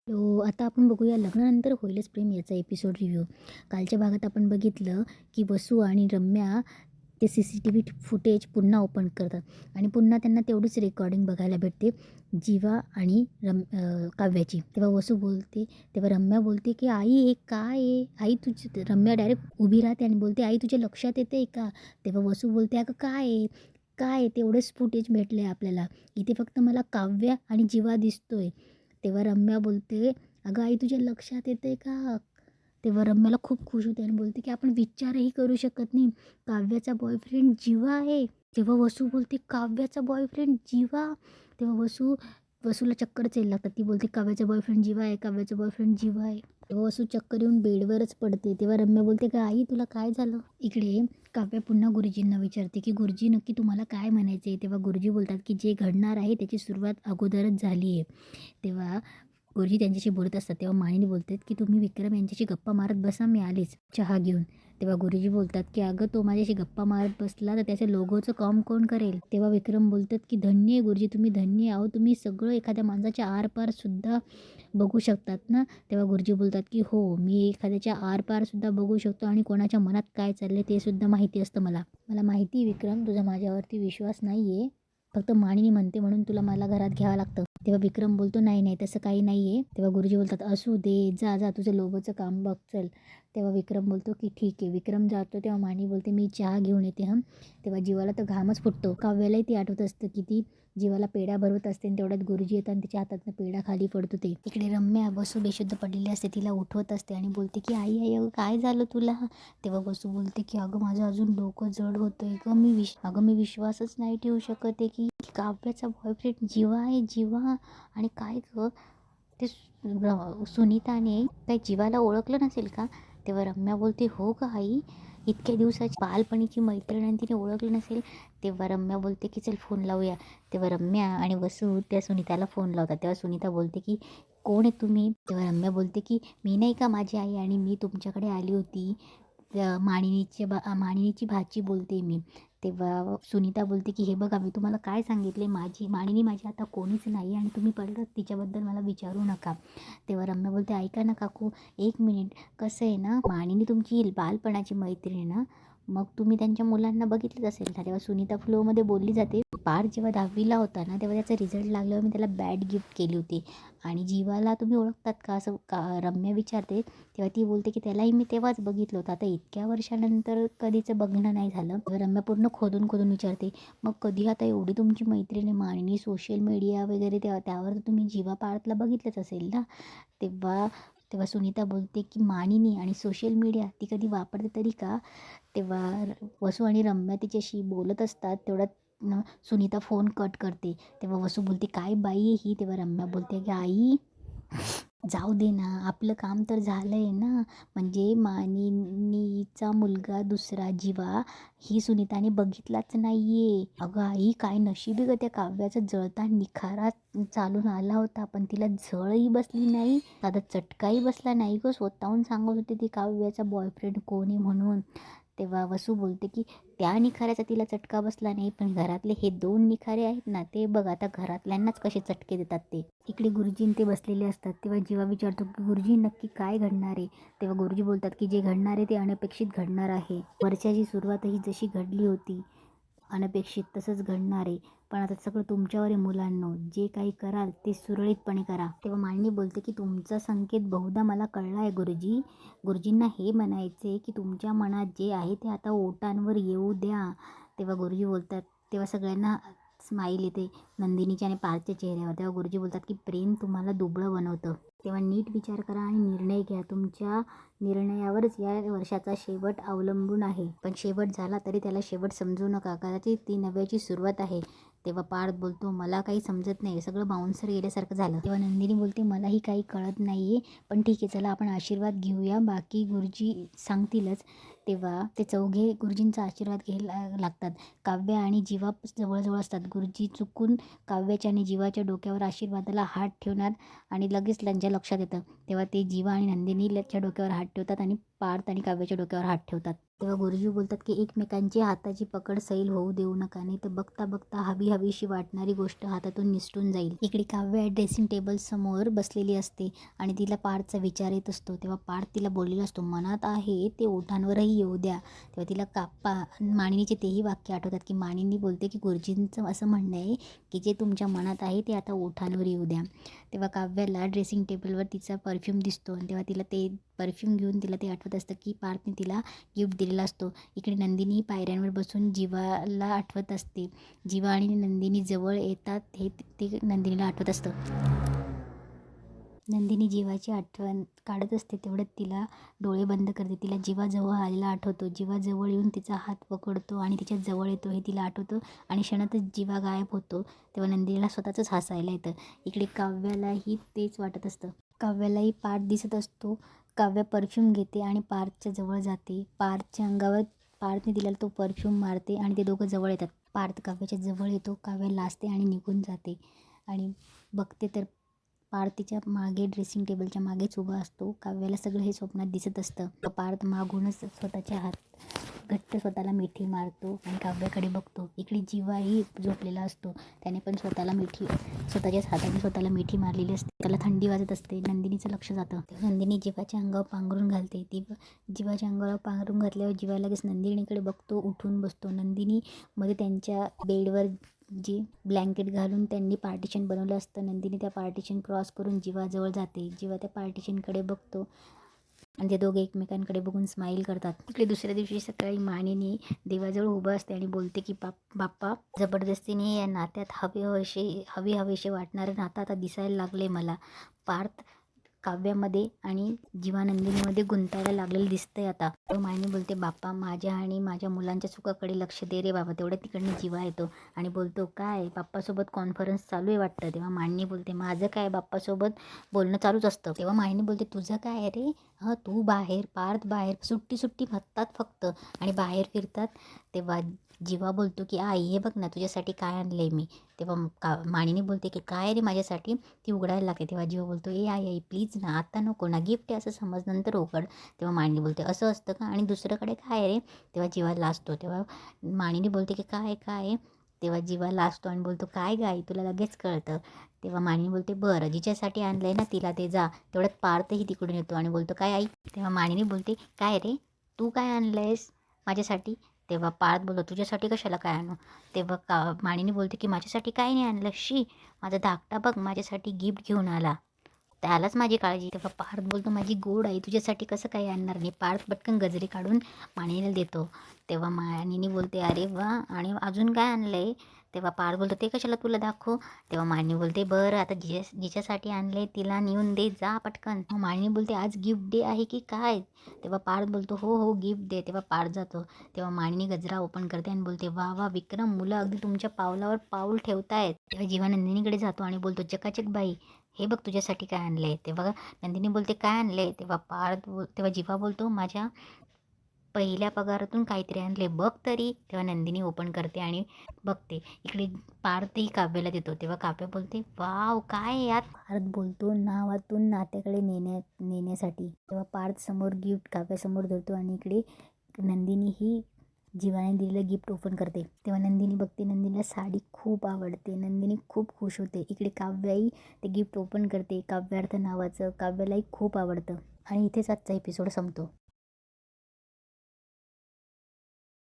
आता आपण बघूया लग्नानंतर होईलच प्रेम याचा एपिसोड रिव्ह्यू. कालच्या भागात आपण बघितलं की वसू आणि रम्या ते CCTV फुटेज पुन्हा ओपन करतात आणि पुन्हा त्यांना तेवढीच रेकॉर्डिंग बघायला भेटते जीवा आणि काव्याची. तेव्हा वसू बोलते, तेव्हा रम्या बोलते की आई हे काय आहे आई तुझी. रम्या डायरेक्ट उभी राहते आणि बोलते आई तुझ्या लक्षात येते का. तेव्हा वसू बोलते अगं काय आहे काय तेवढंच फुटेज भेटले आपल्याला, इथे फक्त मला काव्य आणि जीवा दिसतोय. तेव्हा रम्या बोलते अगं आई तुझ्या लक्षात येते का. तेव्हा रम्याला खूप खुश होते आणि बोलते की आपण विचारही करू शकत नाही, काव्याचा बॉयफ्रेंड जीवा आहे. तेव्हा वसू बोलते काव्याचा बॉयफ्रेंड जीवा. तेव्हा वसूला चक्करच यायला लागतात. ती बोलते काव्याचा बॉयफ्रेंड जीवा आहे, काव्याचा बॉयफ्रेंड जीवा आहे. तेव्हा वसू चक्कर येऊन बेडवरच पडते. तेव्हा रम्या बोलते का आई तुला काय झालं. इकडे काव्या पुन्हा गुरुजींना विचारते की गुरुजी नक्की तुम्हाला काय म्हणायचं आहे. तेव्हा गुरुजी बोलतात की जे घडणार आहे त्याची सुरुवात अगोदरच झाली आहे. तेव्हा गुरुजी त्यांच्याशी बोलत असतात. तेव्हा मानिनी बोलतात की तुम्ही विक्रम यांच्याशी गप्पा मारत बसा, मी आलीच चहा घेऊन. तेव्हा गुरुजी बोलतात की अगं तो माझ्याशी गप्पा मारत बसला तर त्याच्या लोगोचं काम कोण करेल. तेव्हा विक्रम बोलतात की धन्य आहे गुरुजी, तुम्ही धन्य आहो, तुम्ही सगळं एखाद्या माणसाच्या आरपार सुद्धा बघू शकतात ना. तेव्हा गुरुजी बोलतात की हो मी एखाद्याच्या आरपार सुद्धा बघू शकतो आणि कोणाच्या मनात काय चालले ते सुद्धा माहिती असतं मला. मला माहिती आहे विक्रम तुझा माझ्यावरती विश्वास नाही आहे, फक्त मानिनी म्हणते म्हणून तुला मला घरात घ्यावं लागतं. तेव्हा विक्रम बोलतो नाही नाही तसं काही नाही आहे. तेव्हा गुरुजी बोलतात असू दे, जा जा तुझं लोभचं काम बघ चल. तेव्हा विक्रम बोलतो की ठीक आहे. विक्रम जातो तेव्हा मानी बोलते मी चहा घेऊन येते हं. तेव्हा जीवाला तर घामच फुटतो. काव्यालाही ती आठवत असतं की ती जीवाला पेढा भरवत असते आणि तेवढ्यात गुरुजी येतात आणि तिच्या हातातनं पेढा खाली पडतो. ते इकडे रम्या वसू बेशुद्ध पडलेली असते, तिला उठवत असते आणि बोलते की आई आई अगं काय झालं तुला. तेव्हा वसू बोलते की अगं माझं अजून डोकं जड होतंय गं, मी विश्वासच नाही ठेवू शकत आहे की काव्याचा बॉयफ्रेंड जीवा आहे जीवा. आणि काय ग ते सुनीताने काही जीवाला ओळखलं नसेल का. तेव्हा रम्या बोलते हो का आई, इतक्या दिवसाची बालपणीची मैत्रीण आणि तिने ओळखलं नसेल. तेव्हा रम्या बोलते की चल फोन लावूया. तेव्हा रम्या आणि वसू त्या सुनीताला फोन लावतात. तेव्हा सुनीता बोलते की कोण आहे तुम्ही. तेव्हा रम्या बोलते की मी नाही का माझी आई आणि मी तुमच्याकडे आली होती, मानिनीची भाची बोलते मी. तेव्हा सुनीता बोलते की हे बघा मी तुम्हाला काय सांगितले, मानिनी माझी आता कोणीच नाही आणि तुम्ही परत तिच्याबद्दल मला विचारू नका. तेव्हा रम्या बोलते ऐका ना काकू एक मिनिट, कसं आहे ना मानिनी तुमची बालपणाची मैत्रीण आहे ना, मग तुम्ही त्यांच्या मुलांना बघितलंच असेल ना. तेव्हा सुनीता फ्लोमध्ये बोलली जाते पार जेव्हा 10वीला होता ना तेव्हा त्याचा रिझल्ट लागल्यावर मी त्याला बॅड गिफ्ट केली होती आणि जीवाला तुम्ही ओळखतात का असं रम्या विचारते. तेव्हा ती बोलते की त्यालाही मी तेव्हाच बघितलं होतं, आता इतक्या वर्षानंतर कधीचं बघणं नाही झालं. रम्या पूर्ण खोदून खोदून विचारते मग कधी आता एवढी तुमची मैत्रीण आहे मानिनी सोशल मीडिया वगैरे त्यावर तुम्ही जीवा पाळतला बघितलंच असेल ना. तेव्हा तेव्हा सुनीता बोलते की मानिनी आणि सोशल मीडिया ती कधी वापरते तरी का. तेव्हा वसू आणि रम्या तिच्याशी बोलत असतात तेवढ्यात सुनीता फोन कट करते. तेव्हा वसू बोलते काय बाई आहे ही. तेव्हा रम्या बोलते की आई जाऊ दे ना, आपलं काम तर झालंय ना. म्हणजे मानिनीचा मुलगा दुसरा जीवा ही सुनीताने बघितलाच नाहीये. अगं आई काय नशीब ग त्या काव्याचा जळता निखारा चालून आला होता पण तिला झळही बसली नाही, साधा चटकाही बसला नाही ग. स्वतःहून सांगत होते ती काव्याचा बॉयफ्रेंड कोणी म्हणून. तेव्हा वसू बोलते की त्या निखाऱ्याचा तिला चटका बसला नाही पण घरातले हे 2 निखारे आहेत ना ते बघ आता घरातल्यांनाच कसे चटके देतात ते. इकडे गुरुजी ते बसलेले असतात. तेव्हा जीवा विचारतो की गुरुजी नक्की काय घडणार आहे. तेव्हा गुरुजी बोलतात की जे घडणार आहे ते अनपेक्षित घडणार आहे. वर्षाची सुरुवातही जशी घडली होती अनपेक्षित तसंच घडणार आहे. पण आता सगळं तुमच्यावर आहे मुलांनो, जे काही कराल ते सुरळीतपणे करा. तेव्हा मालिनी बोलते की तुमचा संकेत बहुधा मला कळला आहे गुरुजी. गुरुजींना हे म्हणायचे की तुमच्या मनात जे आहे ते आता ओटांवर येऊ द्या. तेव्हा गुरुजी बोलतात, तेव्हा सगळ्यांना स्माईल येते नंदिनीच्या आणि पार्थच्या चेहऱ्यावर. तेव्हा गुरुजी बोलतात की प्रेम तुम्हाला दुबळं बनवतं, तेव्हा नीट विचार करा आणि निर्णय घ्या. तुमच्या निर्णयावरच या वर्षाचा शेवट अवलंबून आहे. पण शेवट झाला तरी त्याला शेवट समजू नका, कदाचित ती नव्याची सुरुवात आहे. तेव्हा पार्थ बोलतो मला काही समजत नाही, सगळं बाउन्सर गेल्यासारखं झालं. तेव्हा नंदिनी बोलते मलाही काही कळत नाही आहे, पण ठीक आहे चला आपण आशीर्वाद घेऊया, बाकी गुरुजी सांगतीलच. तेव्हा ते चौघे गुरुजींचा आशीर्वाद घ्यायला लागतात. काव्य आणि जीवा जवळजवळ असतात. गुरुजी चुकून काव्याच्या आणि जीवाच्या डोक्यावर आशीर्वादाला हात ठेवणार आणि लगेच त्यांच्या लक्षात येतं. तेव्हा ते जीवा आणि नंदिनीच्या डोक्यावर हात ठेवतात आणि पार्थ आणि काव्याच्या डोक्यावर हात ठेवतात. तेव्हा गुरुजी बोलतात की एकमेकांची हाताची पकड सैल होऊ देऊ नका, नाही तर बघता बघता हवीशी वाटणारी गोष्ट हातातून निसटून जाईल. इकडे काव्या ड्रेसिंग टेबल समोर बसलेली असते आणि तिला पार्थचा विचार येत असतो. तेव्हा पार्थ तिला बोललेला असतो, मनात आहे ते ओठांवरही येऊ द्या. तेव्हा तिला मानिनीचे तेही वाक्य आठवतात की मानिनी बोलते की गुरुजींचं असं म्हणणं आहे की जे तुमच्या मनात आहे ते आता ओठांवर येऊ द्या. तेव्हा काव्याला ड्रेसिंग टेबलवर तिचा परफ्यूम दिसतो आणि तेव्हा तिला ते परफ्यूम घेऊन तिला ते आठवत असतं की पार्थने तिला गिफ्ट दिलेला असतो. इकडे नंदिनी पायऱ्यांवर बसून जीवाला आठवत असते. जीवा आणि नंदिनी जवळ येतात हे ते नंदिनीला आठवत असतं. नंदिनी जीवाची आठवण काढत असते तेवढ्यात तिला डोळे बंद करते. तिला जीवा जवळ आलेला आठवतो. जीवा जवळ येऊन तिचा हात पकडतो आणि तिच्या जवळ येतो हे तिला आठवतं आणि क्षणातच जीवा गायब होतो. तेव्हा नंदिनीला स्वतःच हसायला येतं. इकडे काव्यालाही तेच वाटत असतं. काव्यालाही पार्थ दिसत असतो. काव्या परफ्यूम घेते आणि पार्थच्या जवळ जाते. पार्थच्या अंगावर पार्थने दिलेला तो परफ्यूम मारते आणि ते दोघं जवळ येतात. पार्थ काव्याच्या जवळ येतो. काव्या लाजते आणि निघून जाते आणि बघते तर पार्थ तिच्या मागे ड्रेसिंग टेबलच्या मागेच उभा असतो. काव्याला सगळं हे स्वप्नात दिसत असतं. पार्थ मागूनच स्वतःच्या घट्ट स्वतःला मिठी मारतो आणि काव्याकडे बघतो. इकडे जीवाही झोपलेला असतो. त्याने पण स्वतःच्याच हाताने स्वतःला मिठी मारलेली असते. त्याला थंडी वाजत असते. नंदिनीचं लक्ष जातं. नंदिनी जीवाच्या अंगावर पांघरून घालते. जीवाच्या अंगावर पांघरून घातल्यावर जीवा लगेच नंदिनीकडे बघतो, उठून बसतो. नंदिनी मध्ये त्यांच्या बेडवर जी ब्लँकेट घालून त्यांनी पार्टिशन बनवलं असतं. नंदिनी त्या पार्टिशन क्रॉस करून जीवाजवळ जाते. जीवा त्या पार्टिशनकडे बघतो आणि ते दोघे एकमेकांकडे बघून स्माईल करतात. इकडे दुसऱ्या दिवशी सकाळी मानिनी देवाजवळ उभं असते आणि बोलते की बाप्पा, जबरदस्तीने या नात्यात हवेशी वाटणारं नातं आता दिसायला लागले मला. पार्थ काव्यामध्ये आणि जीवानंदिनीमध्ये गुंतायला लागलेलं दिसतंय आता. मायनी बोलते, बाप्पा माझ्या आणि माझ्या मुलांच्या सुखाकडे लक्ष दे रे बाबा. तेवढ्या तिकडनं जीवा येतो आणि बोलतो, काय बाप्पासोबत कॉन्फरन्स चालू आहे वाटतं. तेव्हा मायनी बोलते, माझं काय बाप्पासोबत बोलणं चालूच असतं. तेव्हा मायनी बोलते, तुझं काय रे? तू बाहेर, पार्थ बाहेर सुट्टी म्हणतात फक्त आणि बाहेर फिरतात. तेव्हा जीवा बोलतो की आई हे बघ ना तुझ्यासाठी काय आणलंय मी. तेव्हा मानिनी बोलते की काय रे माझ्यासाठी. ती उघडायला लागते. तेव्हा जीवा बोलतो, आई प्लीज ना, आता नको ना, गिफ्ट आहे असं समज, नंतर उघड. तेव्हा मानिनी बोलते, असं असतं का? आणि दुसऱ्याकडे काय रे? तेव्हा जीवा लाजतो. तेव्हा मानिनी बोलते की काय. तेव्हा जीवा लाजतो आणि बोलतो, काय गाई तुला लगेच कळतं. तेव्हा मानिनी बोलते, बरं जिच्यासाठी आणलंय ना तिला ते जा. तेवढ्यात पार्थही तिकडून येतो आणि बोलतो, काय आई. तेव्हा मानिनी बोलते, काय रे तू काय आणलंयस माझ्यासाठी. तेव्हा पार्थ बोलतो, तुझ्यासाठी कशाला काय आणू. तेव्हा मानिनी बोलते की माझ्यासाठी काय नाही आणलं. माझा धाकटा बघ माझ्यासाठी गिफ्ट घेऊन आला, त्यालाच माझी काळजी. तेव्हा पार्थ बोलतो, माझी गोड आई तुझ्यासाठी कसं काही आणणार नाही. पार्थ पटकन गजरे काढून मानिनीला देतो. तेव्हा मानिनी बोलते, अरे वा, आणि अजून काय आणलंय. तेव्हा पार्थ बोलतो, ते कशाला तुला दाखवू. तेव्हा मानिनी बोलते, बरं आता जिच्यासाठी आणले तिला नेऊन दे जा पटकन. मानिनी बोलते, आज गिफ्ट डे आहे की काय. तेव्हा पार्थ बोलतो, हो गिफ्ट दे. तेव्हा पार्थ जातो. तेव्हा मानिनी गजरा ओपन करते आणि बोलते, वा विक्रम, मुलं अगदी तुमच्या पावलावर पाऊल ठेवतायत. तेव्हा जीवा नंदिनीकडे जातो आणि बोलतो, चकाचक बाई हे बघ तुझ्यासाठी काय आणलंय. तेव्हा नंदिनी बोलते, काय आणलंय. तेव्हा जीवा बोलतो, माझ्या पहिल्या पगारातून काहीतरी आणले बघ तरी. तेव्हा नंदिनी ओपन करते आणि बघते. इकडे पार्थही काव्याला देतो. तेव्हा काव्य बोलते, वाव काय यात. पार्थ बोलतो, नावातून नात्याकडे नेण्यासाठी. तेव्हा पार्थ समोर गिफ्ट काव्यासमोर धरतो आणि इकडे नंदिनी ही जीवाने दिलेलं गिफ्ट ओपन करते. तेव्हा नंदिनी बघते. नंदिनीला साडी खूप आवडते. नंदिनी खूप खुश होते. इकडे काव्याही ते गिफ्ट ओपन करते. काव्यार्थ नावाचं काव्यालाही खूप आवडतं आणि इथेच आजचा एपिसोड संपतो.